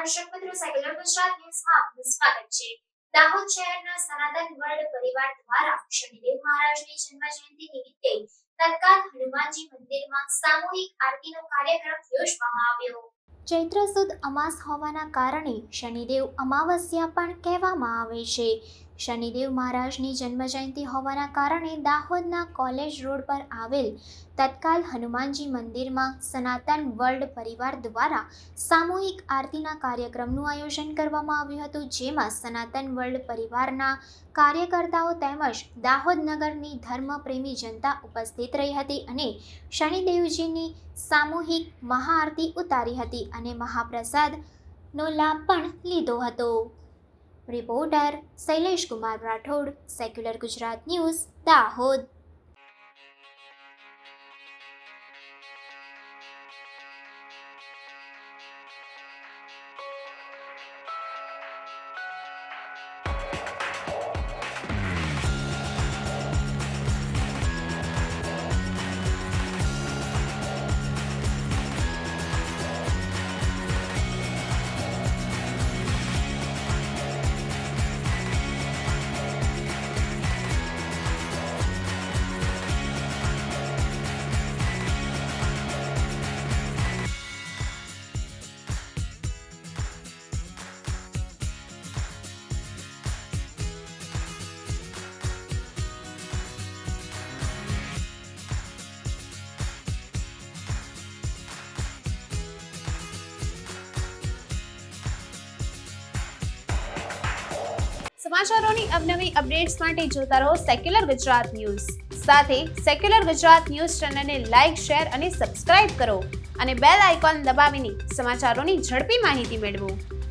દર્શક મિત્રો, સેક્યુલર ગુજરાત ન્યૂઝમાં આપનું સ્વાગત છે। દાહોદ શહેરના સનાતન વર્લ્ડ પરિવાર દ્વારા શનિદેવ મહારાજની જન્મજયંતિ નિમિત્તે તત્કાલ હનુમાનજી મંદિરમાં સામૂહિક આરતીનો કાર્યક્રમ યોજવામાં આવ્યો। ચૈત્ર સુદ અમાસ હોવાના કારણે શનિદેવ અમાવસ્યા પણ કહેવામાં આવે છે। શનિદેવ મહારાજની જન્મજયંતિ હોવાના કારણે દાહોદના કોલેજ રોડ પર આવેલ તત્કાલ હનુમાનજી મંદિરમાં સનાતન વર્લ્ડ પરિવાર દ્વારા સામૂહિક આરતીના કાર્યક્રમનું આયોજન કરવામાં આવ્યું હતું, જેમાં સનાતન વર્લ્ડ પરિવારના કાર્યકર્તાઓ તેમજ દાહોદ નગરની ધર્મપ્રેમી જનતા ઉપસ્થિત રહી હતી અને શનિદેવજીની સામૂહિક મહાઆરતી ઉતારી હતી અને મહાપ્રસાદનો લાભ પણ લીધો હતો। Reporter Shailesh Kumar Rathod, secular Gujarat news, Dahod. સમાચારોની અવનવી અપડેટ્સ માટે જોતા રહો સેક્યુલર ગુજરાત ન્યૂઝ। સાથે સેક્યુલર ગુજરાત ન્યૂઝ ચેનલને લાઇક, શેર અને સબસ્ક્રાઇબ કરો અને બેલ આઇકોન દબાવીને સમાચારોની ઝડપી માહિતી મેળવો।